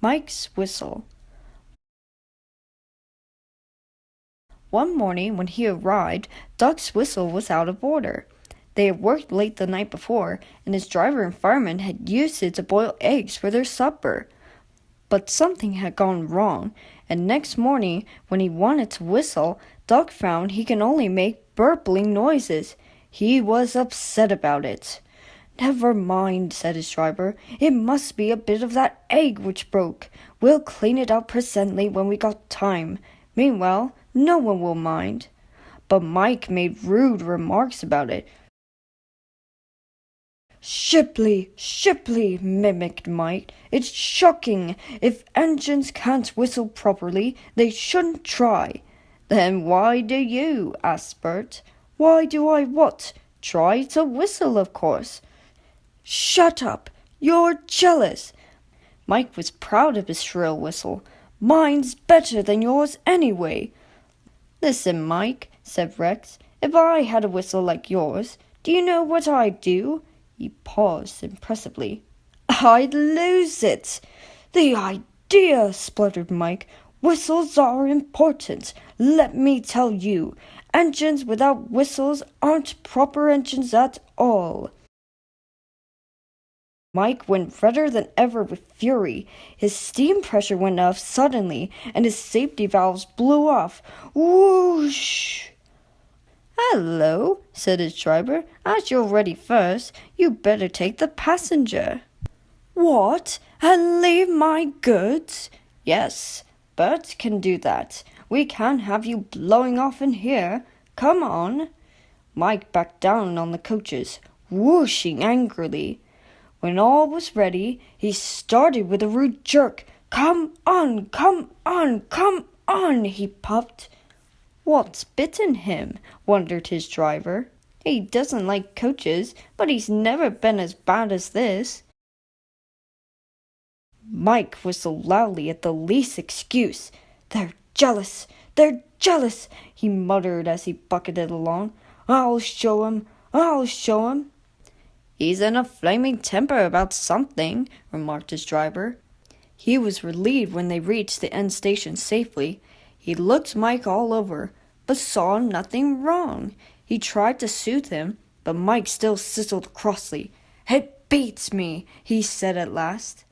Mike's whistle. One morning when he arrived, Duck's whistle was out of order. They had worked late the night before, and his driver and fireman had used it to boil eggs for their supper. But something had gone wrong, and next morning, when he wanted to whistle, Duck found he can only make burpling noises. He was upset about it. "Never mind," said his driver. "It must be a bit of that egg which broke. We'll clean it up presently when we got time. Meanwhile, no one will mind." But Mike made rude remarks about it. "Shipley," mimicked Mike. "It's shocking. If engines can't whistle properly, they shouldn't try." "Then why do you?" asked Bert. "Why do I what?" "Try to whistle, of course." "Shut up! You're jealous!" Mike was proud of his shrill whistle. "Mine's better than yours anyway." "Listen, Mike," said Rex. "If I had a whistle like yours, do you know what I'd do?" He paused impressively. "I'd lose it." "The idea!" spluttered Mike. "Whistles are important. Let me tell you, engines without whistles aren't proper engines at all." Mike went redder than ever with fury. His steam pressure went up suddenly, and his safety valves blew off. Whoosh! "Hello," said his driver. "As you're ready first, you'd better take the passenger." "What? And leave my goods?" "Yes, Bert can do that. We can't have you blowing off in here. Come on." Mike backed down on the coaches, whooshing angrily. When all was ready, he started with a rude jerk. "Come on, come on, come on," he puffed. "What's bitten him?" wondered his driver. "He doesn't like coaches, but he's never been as bad as this." Mike whistled loudly at the least excuse. They're jealous, he muttered as he bucketed along. I'll show him. "He's in a flaming temper about something," remarked his driver. He was relieved when they reached the end station safely. He looked Mike all over, but saw nothing wrong. He tried to soothe him, but Mike still sizzled crossly. "It beats me," he said at last.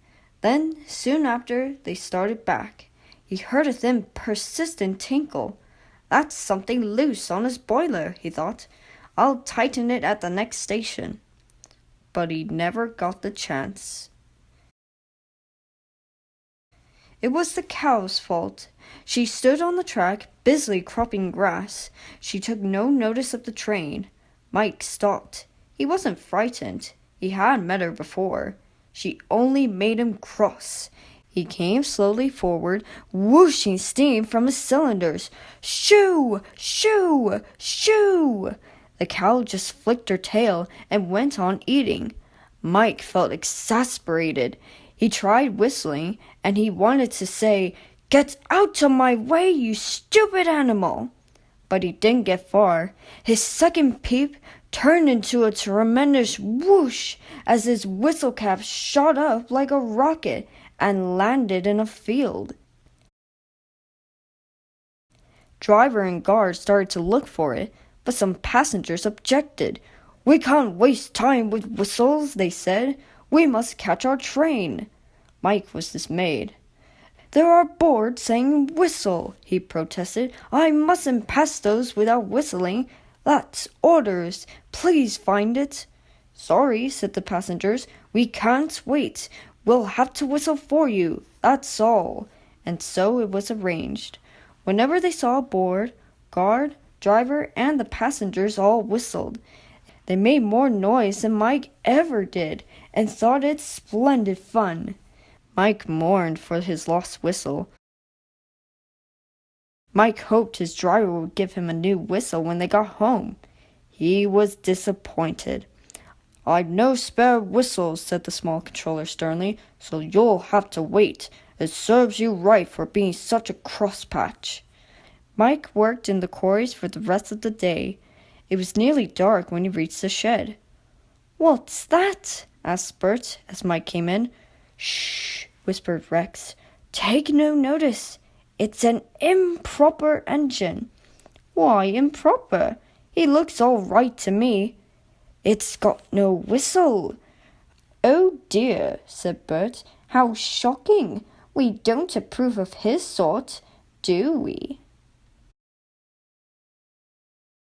Then, soon after, they started back. He heard a thin, persistent tinkle. "That's something loose on his boiler," he thought. "I'll tighten it at the next station." But he never got the chance. It was the cow's fault. She stood on the track, busily cropping grass. She took no notice of the train. Mike stopped. He wasn't frightened. He had met her before. She only made him cross. He came slowly forward, whooshing steam from his cylinders. "Shoo! Shoo! Shoo!" The cow just flicked her tail and went on eating. Mike felt exasperated. He tried whistling, and he wanted to say, "Get out of my way, you stupid animal!" But he didn't get far. His second peep turned into a tremendous whoosh as his whistle cap shot up like a rocket and landed in a field. Driver and guard started to look for it, but some passengers objected. "We can't waste time with whistles," they said. "We must catch our train." Mike was dismayed. "There are boards saying whistle," he protested. "I mustn't pass those without whistling. That's orders. Please find it." "Sorry," said the passengers. "We can't wait. We'll have to whistle for you. That's all." And so it was arranged. Whenever they saw a board, guard, driver, and the passengers all whistled. They made more noise than Mike ever did, and thought it splendid fun. Mike mourned for his lost whistle. Mike hoped his driver would give him a new whistle when they got home. He was disappointed. "I've no spare whistles," said the small controller sternly, "so you'll have to wait. It serves you right for being such a crosspatch." Mike worked in the quarries for the rest of the day. It was nearly dark when he reached the shed. "What's that?" asked Bert as Mike came in. "Shh!" whispered Rex. "Take no notice. It's an improper engine." "Why improper? He looks all right to me." "It's got no whistle." "Oh dear," said Bert. "How shocking. We don't approve of his sort, do we?"